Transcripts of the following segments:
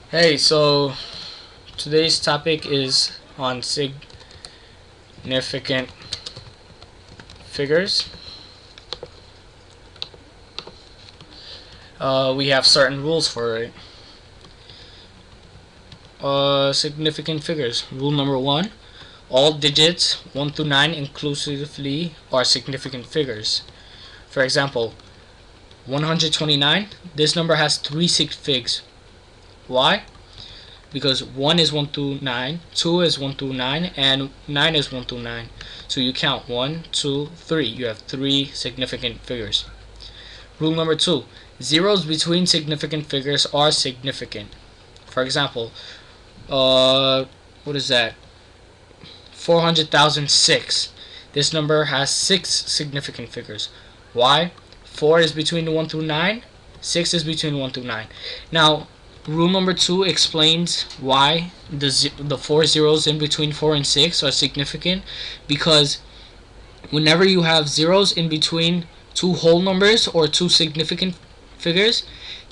Hey, so today's topic is on significant figures. We have certain rules for it. Significant figures. Rule number 1. All digits 1 through 9 inclusively are significant figures. For example, 129, this number has 3 sig figs. Why? Because 1 is 1 through 9, 2 is 1 through 9, and 9 is 1 through 9. So you count 1, 2, 3. You have 3 significant figures. Rule number 2. Zeros between significant figures are significant. For example, what is that? 400,006. This number has 6 significant figures. Why? 4 is between 1 through 9. 6 is between 1 through 9. Now, rule number 2 explains why the 4 zeros in between 4 and 6 are significant, because whenever you have zeros in between two whole numbers or two significant figures,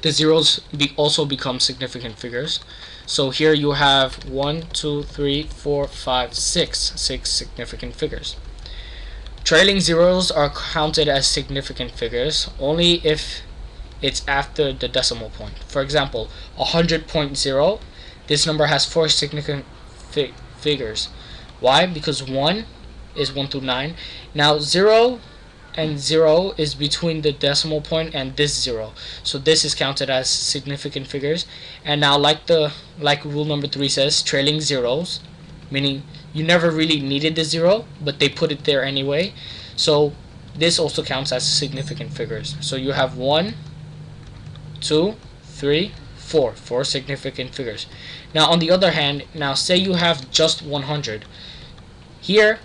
the zeros also become significant figures. So here you have 1, 2, 3, 4, 5, 6 significant figures. Trailing zeros are counted as significant figures only if it's after the decimal point. For example, 100.0, this number has 4 significant figures. Why? Because 1 is 1 through 9. Now 0 and 0 is between the decimal point and this 0. So this is counted as significant figures. And now like rule number 3 says, trailing zeros, meaning you never really needed the 0, but they put it there anyway. So this also counts as significant figures. So you have 1, 2, 3, 4. 4 significant figures. Now on the other hand, now say you have just 100. Here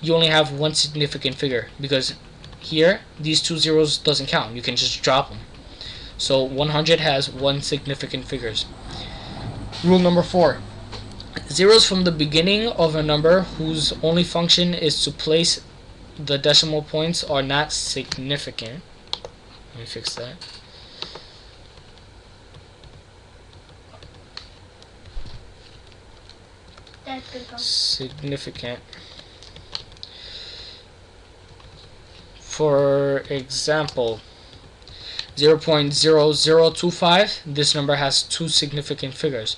you only have one significant figure, because here these 2 zeros doesn't count. You can just drop them. So 100 has 1 significant figures. Rule number 4. Zeros from the beginning of a number whose only function is to place the decimal points are not significant. Let me fix that. Significant. For example, 0.0025, this number has 2 significant figures.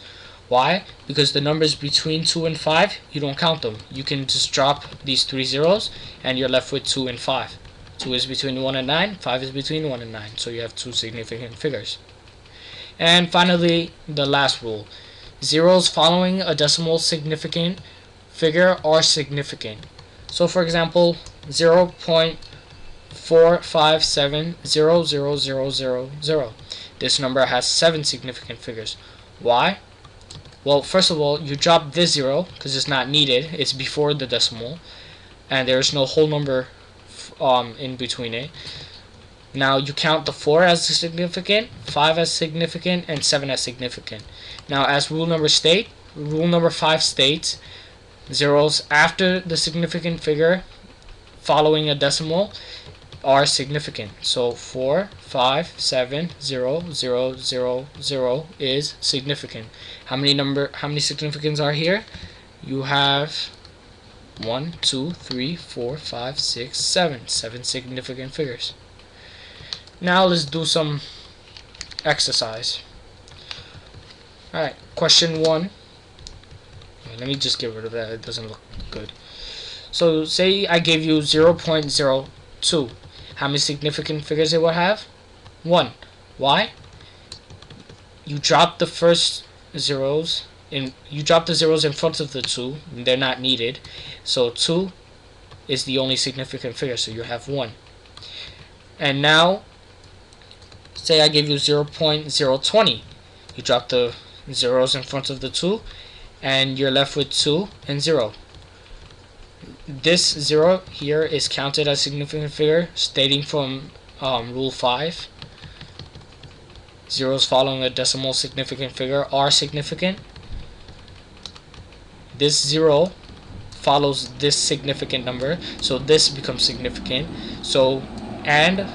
Why? Because the numbers between 2 and 5, you don't count them. You can just drop these 3 zeros and you're left with 2 and 5. 2 is between 1 and 9, 5 is between 1 and 9. So you have 2 significant figures. And finally, the last rule. Zeros following a decimal significant figure are significant. So for example, 0.4570000. This number has 7 significant figures. Why? Well, first of all, you drop this 0 because it's not needed. It's before the decimal, and there's no whole number in between it. Now you count the 4 as significant, 5 as significant, and 7 as significant. Now as rule number 5 states, zeros after the significant figure following a decimal are significant. So 4, 5, 7, 0, 0, 0, 0 is significant. How many significants are here? You have 1, 2, 3, 4, 5, 6, 7. 7 significant figures. Now let's do some exercise. Alright, question 1. Let me just get rid of that, it doesn't look good. So say I gave you 0.02. How many significant figures it would have? 1. Why? You drop the first zeros you drop the zeros in front of the 2. They're not needed. So 2 is the only significant figure, so you have 1. And now say I gave you 0.020. You drop the zeros in front of the 2 and you're left with 2 and 0. This 0 here is counted as significant figure, stating from rule 5. Zeros following a decimal significant figure are significant. This 0 follows this significant number, so this becomes significant. So, and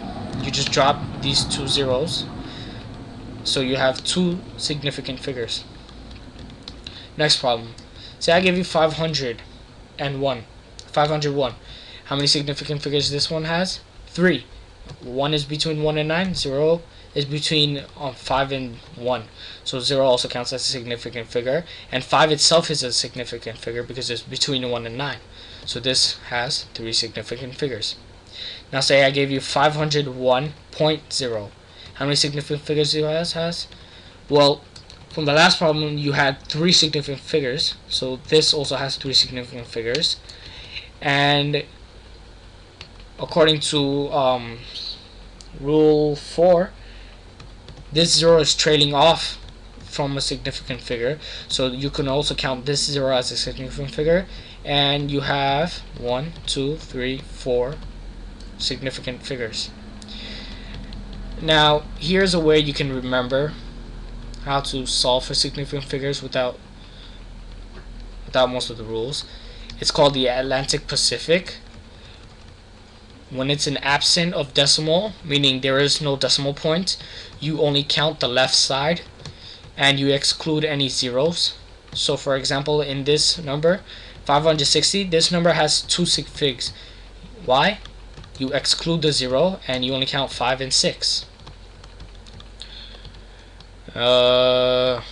you just drop these 2 zeros. So you have two significant figures. Next problem. Say I give you 501. 501. How many significant figures this one has? 3. 1 is between 1 and 9. 0 is between 5 and 1. So 0 also counts as a significant figure. And 5 itself is a significant figure because it's between 1 and 9. So this has 3 significant figures. Now say I gave you 501.0. How many significant figures do it has? Well, from the last problem you had 3 significant figures. So this also has 3 significant figures. And according to rule 4, this 0 is trailing off from a significant figure, so you can also count this 0 as a significant figure, and you have 1, 2, 3, 4 significant figures. Now here's a way you can remember how to solve for significant figures without most of the rules. It's called the Atlantic Pacific. When it's an absent of decimal, meaning there is no decimal point, you only count the left side and you exclude any zeros. So for example, in this number 560, this number has 2 sig figs. Why? You exclude the 0 and you only count 5 and 6. But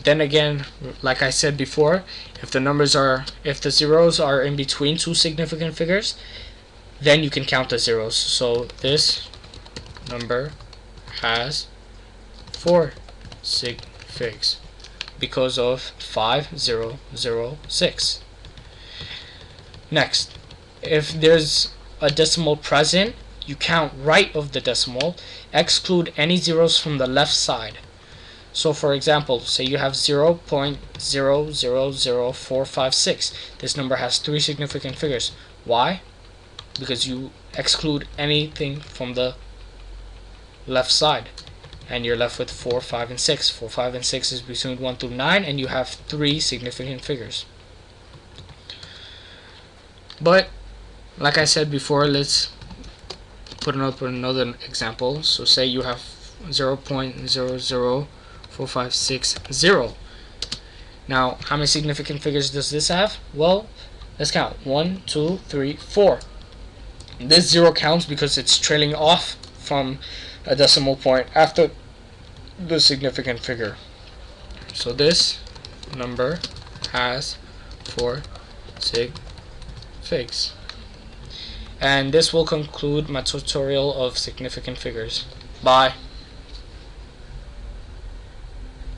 then again, like I said before, if the zeros are in between 2 significant figures, then you can count the zeros. So this number has 4 sig figs because of 5006. Next, if there's a decimal present, you count right of the decimal, exclude any zeros from the left side. So for example, say you have 0.000456. This number has 3 significant figures. Why? Because you exclude anything from the left side, and you're left with 4, 5, and 6. 4, 5, and 6 is between 1 through 9, and you have 3 significant figures. But like I said before, let's put up another example. So say you have 0.004560. Now how many significant figures does this have? Well, let's count. 1, 2, 3, 4. This 0 counts because it's trailing off from a decimal point after the significant figure. So this number has 4 sig figs. And this will conclude my tutorial of significant figures. Bye.